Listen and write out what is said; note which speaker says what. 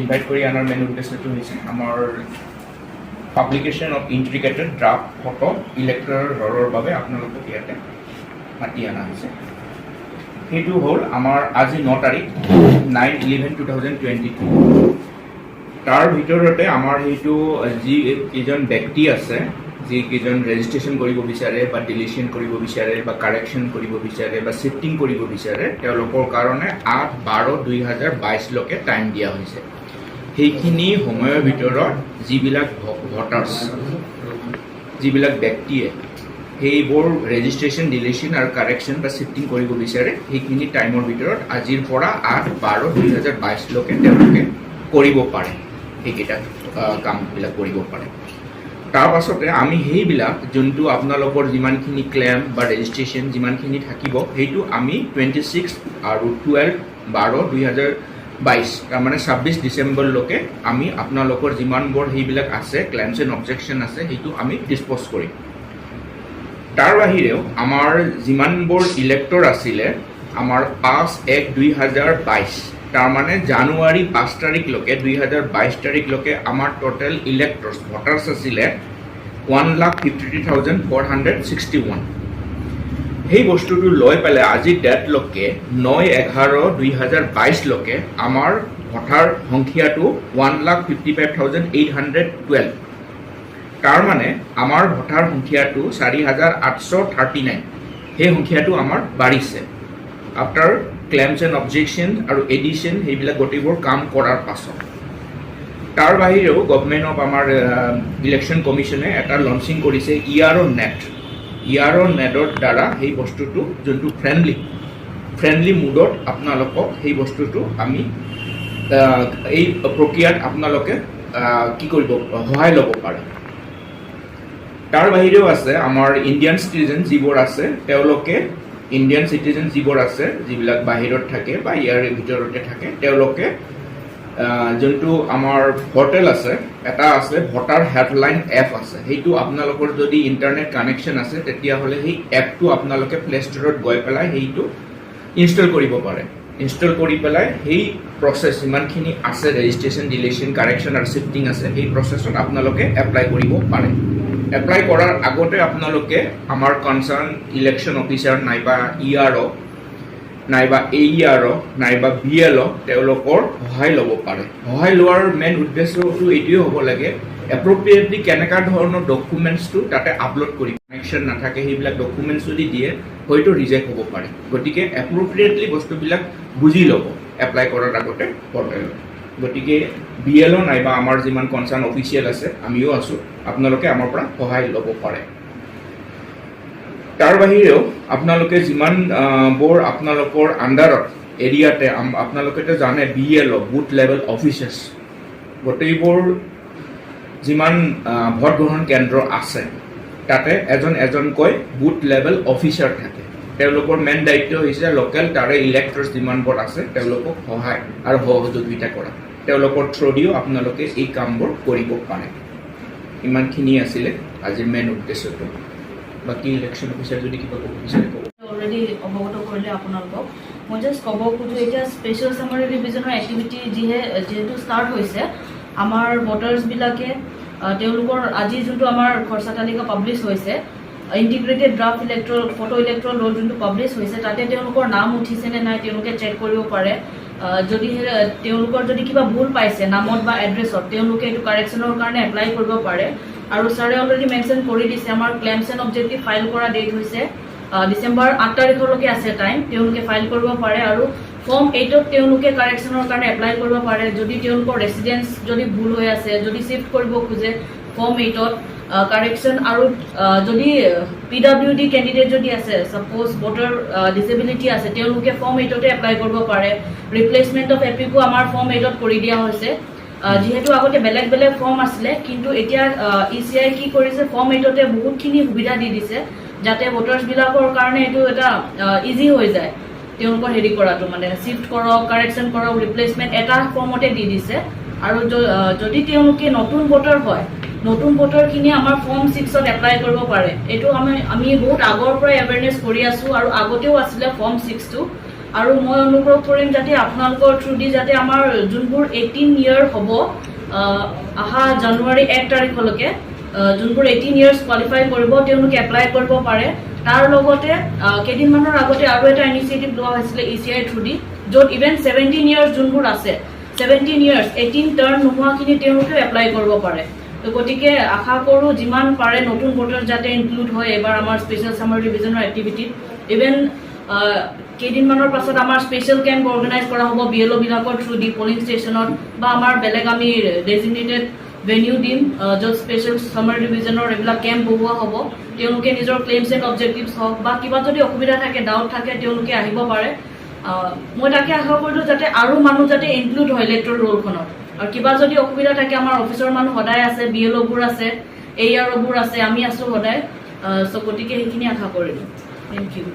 Speaker 1: Invite কৰি আনাৰ main উদ্দেশ্যটো হৈছে আমাৰ publication of integrated draft photo ইলেক্ট্ৰলৰ ৰলৰ বাবে আপোনালোকক ইয়াতে মাতি অনা হৈছে। সেইটো হ'ল আমাৰ আজি 9 তাৰিখ 9/11/2022। তাৰ ভিতৰতে আমাৰ সেইটো যি কেইজন ব্যক্তি আছে, যি কেইজন ৰেজিষ্ট্ৰেশ্যন কৰিব বিচাৰে বা ডিলিশ্যন কৰিব বিচাৰে বা কাৰেকশ্যন কৰিব বিচাৰে বা শিফটিং কৰিব বিচাৰে, তেওঁলোকৰ কাৰণে 8/12/2022লৈকে টাইম দিয়া হৈছে। সেইখিনি সময়ৰ ভিতৰত যিবিলাক ভোটাৰ্ছ, যিবিলাক ব্যক্তিয়ে সেইবোৰ ৰেজিষ্ট্ৰেশ্যন, ডিলিশ্যন আৰু কাৰেকশ্যন বা শিফটিং কৰিব বিচাৰে, সেইখিনি টাইমৰ ভিতৰত আজিৰ পৰা 8/12/2022লৈকে তেওঁলোকে কৰিব পাৰে, সেইকেইটা কামবিলাক কৰিব পাৰে। তাৰ পাছতে আমি সেইবিলাক যোনটো আপোনালোকৰ যিমানখিনি ক্লেম বা ৰেজিষ্ট্ৰেশ্যন যিমানখিনি থাকিব, সেইটো আমি 26 আৰু 12/12/2022 তাৰমানে 26 ডিচেম্বৰলৈকে আমি আপোনালোকৰ যিমানবোৰ সেইবিলাক আছে ক্লেমছ এণ্ড অবজেকশ্যন আছে, সেইটো আমি ডিছপ'জ কৰিম। তাৰ বাহিৰেও আমাৰ যিমানবোৰ ইলেক্টৰ আছিলে, আমাৰ 5/1/2022 তাৰমানে জানুৱাৰী 5 তাৰিখলৈকে 2022 তাৰিখলৈকে আমাৰ টোটেল ইলেক্টৰ্ছ ভোটাৰ্ছ আছিলে 1,53,461। সেই বস্তুটো লৈ পেলাই আজি ডেটলৈকে 9/11/2022লৈকে আমাৰ ভোটাৰ সংখ্যাটো 1,55,812। তাৰ মানে আমাৰ ভোটাৰ সংখ্যাটো 4,839। সেই সংখ্যাটো আমাৰ বাঢ়িছে আফটাৰ ক্লেমছ এণ্ড অবজেকশ্যন আৰু এডিশ্যন সেইবিলাক গোটেইবোৰ কাম কৰাৰ পাছত। তাৰ বাহিৰেও গভৰ্ণমেণ্ট অফ আমাৰ ইলেকশ্যন কমিশ্যনে এটা লঞ্চিং কৰিছে ERO নেট। ERO নেটৰ দ্বাৰা সেই বস্তুটো যোনটো ফ্ৰেণ্ডলি মুডত আপোনালোকক সেই বস্তুটো আমি এই প্ৰক্ৰিয়াত আপোনালোকে কি কৰিব সহায় ল'ব পাৰে। তাৰ বাহিৰেও আছে আমাৰ ইণ্ডিয়ান চিটিজেন যিবোৰ আছে, তেওঁলোকে ইণ্ডিয়ান চিটিজেন যিবোৰ আছে, যিবিলাক বাহিৰত থাকে বা ইয়াৰ ভিতৰতে থাকে, তেওঁলোকে যোনটো আমাৰ পৰ্টেল আছে, এটা আছে ভোটাৰ হেল্পলাইন এপ আছে। সেইটো আপোনালোকৰ যদি ইণ্টাৰনেট কানেকশ্যন আছে, তেতিয়াহ'লে সেই এপটো আপোনালোকে প্লে ষ্ট'ৰত গৈ পেলাই সেইটো ইনষ্টল কৰিব পাৰে। ইনষ্টল কৰি পেলাই সেই প্ৰচেছ যিমানখিনি আছে, ৰেজিষ্ট্ৰেশ্যন, ডিলিশ্যন, কাৰেকশ্যন আৰু শিফটিং আছে, সেই প্ৰচেছত আপোনালোকে এপ্লাই কৰিব পাৰে। এপ্লাই কৰাৰ আগতে আপোনালোকে আমাৰ কনচাৰ্ণ ইলেকশ্যন অফিচাৰ নাইবা ERO নাইবা AERO নাইবা BLO তেওঁলোকৰ সহায় ল'ব পাৰে। সহায় লোৱাৰ মেইন উদ্দেশ্যটো এইটোৱে হ'ব লাগে, এপ্ৰপ্ৰিয়েটলি কেনেকুৱা ধৰণৰ ডকুমেণ্টছটো তাতে আপলোড কৰিব, কানেকশ্যন নাথাকে সেইবিলাক ডকুমেণ্টছ যদি দিয়ে হয়তো ৰিজেক্ট হ'ব পাৰে। গতিকে এপ্ৰপ্ৰিয়েটলি বস্তুবিলাক বুজি ল'ব এপ্লাই কৰাৰ আগতে পৰ্টেলত। গতিকে BLO নাইবা আমাৰ যিমান কনচাৰ্ণ অফিচিয়েল আছে, আমিও আছোঁ, আপোনালোকে আমাৰ পৰা সহায় ল'ব পাৰে। তাৰ বাহিৰেও আপোনালোকে যিমানবোৰ আপোনালোকৰ আণ্ডাৰত এৰিয়াতে আপোনালোকেতো জানে BLO বুথ লেভেল অফিচাৰ্ছ, গোটেইবোৰ যিমান ভোট গ্ৰহণ কেন্দ্ৰ আছে তাতে এজনকৈ বুথ লেভেল অফিচাৰ থাকে। তেওঁলোকৰ মেইন দায়িত্ব হৈছে লোকেল তাৰে ইলেক্টৰ্ছ যিমানবোৰ আছে তেওঁলোকক সহায় আৰু সহযোগিতা কৰা। তেওঁলোকৰ থ্ৰুদিও আপোনালোকে এই কামবোৰ কৰিব পাৰে। ইমানখিনি আছিলে আজিৰ মেইন উদ্দেশ্যটো। বাকী ইলেকশ্যন অফিচাৰ যদি কিবা ক'ব বিচাৰে ক'ব।
Speaker 2: অলৰেডি অৱগত কৰিলে আপোনালোকক। মই জাষ্ট ক'ব খোজোঁ, এতিয়া স্পেচিয়েল ছামাৰী ৰিভিজনৰ এক্টিভিটি যিহেতু ষ্টাৰ্ট হৈছে, আমাৰ ভোটাৰ্ছবিলাকে তেওঁলোকৰ আজি যোনটো আমাৰ খৰচা তালিকা পাব্লিছ হৈছে, ইণ্টিগ্ৰেটেড ড্ৰাফ্ট ফটো ইলেক্ট্ৰল ৰ'ল যোনটো পাব্লিছ হৈছে, তাতে তেওঁলোকৰ নাম উঠিছে নে নাই তেওঁলোকে চেক কৰিব পাৰে। যদি তেওঁলোকৰ যদি কিবা ভুল পাইছে নামত বা এড্ৰেছত, তেওঁলোকে এইটো কাৰেকশ্যনৰ কাৰণে এপ্লাই কৰিব পাৰে। আৰু ছাৰে অলৰেডি মেনশ্যন কৰি দিছে, আমাৰ ক্লেমছ এণ্ড অবজেক্টিভ ফাইল কৰা ডেট হৈছে ডিচেম্বৰ 8 তাৰিখলৈকে আছে টাইম, তেওঁলোকে ফাইল কৰিব পাৰে। আৰু ফৰ্ম 8ত তেওঁলোকে কাৰেকশ্যনৰ কাৰণে এপ্লাই কৰিব পাৰে। যদি তেওঁলোকৰ ৰেচিডেঞ্চ যদি ভুল হৈ আছে, যদি শিফ্ট কৰিব খোজে ফৰ্ম 8ত কাৰেকশ্যন। আৰু যদি PWD কেণ্ডিডেট যদি আছে, ছাপ'জ ভোটাৰ ডিচেবিলিটি আছে, তেওঁলোকে ফৰ্ম 8তে এপ্লাই কৰিব পাৰে। ৰিপ্লেচমেণ্ট অফ এপিকো আমাৰ ফৰ্ম 8ত কৰি দিয়া হৈছে। যিহেতু আগতে বেলেগ বেলেগ ফৰ্ম আছিলে, কিন্তু এতিয়া ECI কি কৰিছে, ফৰ্ম 8তে বহুতখিনি সুবিধা দি দিছে, যাতে ভোটাৰ্ছবিলাকৰ কাৰণে এইটো এটা ইজি হৈ যায়। তেওঁলোকৰ হেৰি কৰাটো মানে শিফ্ট কৰক, কাৰেকশ্যন কৰক, ৰিপ্লেচমেণ্ট এটা ফৰ্মতে দি দিছে। আৰু যদি তেওঁলোকে নতুন ভোটাৰ হয়, নতুন ভোটাৰখিনিয়ে আমাৰ ফৰ্ম 6ত এপ্লাই কৰিব পাৰে। এইটো আমি বহুত আগৰ পৰাই এৱেৰনেছ কৰি আছোঁ, আৰু আগতেও আছিলে ফৰ্ম 6টো। আৰু মই অনুৰোধ কৰিম যাতে আপোনালোকৰ থ্ৰুদি যাতে আমাৰ যোনবোৰ 18 ইয়াৰ হ'ব অহা জানুৱাৰী 1 তাৰিখলৈকে যোনবোৰ 18 ইয়াৰ্ছ কোৱালিফাই কৰিব তেওঁলোকে এপ্লাই কৰিব পাৰে। তাৰ লগতে কেইদিনমানৰ আগতে আৰু এটা ইনিচিয়েটিভ লোৱা হৈছিলে ECI থ্ৰুদি, য'ত ইভেন 17 ইয়াৰ্ছ যোনবোৰ আছে 17 ইয়াৰ্ছ 18 টাৰ্ণ নোহোৱাখিনি তেওঁলোকেও এপ্লাই কৰিব পাৰে। তো গতিকে আশা কৰোঁ যিমান পাৰে নতুন ভোটাৰ যাতে ইনক্লুড হয় এবাৰ আমাৰ স্পেচিয়েল ছামাৰ ৰিভিজনৰ এক্টিভিটিত। ইভেন কেইদিনমানৰ পাছত আমাৰ স্পেচিয়েল কেম্প অৰ্গেনাইজ কৰা হ'ব BLO বিলাকৰ থ্ৰুদি পলিং ষ্টেচনত, বা আমাৰ বেলেগ আমি ডেজিগনেটেড ভেনিউ দিম য'ত স্পেচিয়েল ছামাৰ ৰিভিজনৰ এইবিলাক কেম্প বহোৱা হ'ব। তেওঁলোকে নিজৰ ক্লেইমছ এণ্ড অবজেক্টিভছ হওক বা কিবা যদি অসুবিধা থাকে ডাউট থাকে তেওঁলোকে আহিব পাৰে। মই তাকে আশা কৰিলোঁ যাতে আৰু মানুহ যাতে ইনক্লুড হয় ইলেক্ট্ৰল ৰোলখনত, আৰু কিবা যদি অসুবিধা থাকে আমাৰ অফিচৰ মানুহ সদায় আছে, BLOবোৰ আছে, AROবোৰ আছে, আমি আছোঁ সদায়। চ' গতিকে সেইখিনি আশা কৰিলোঁ। Thank U.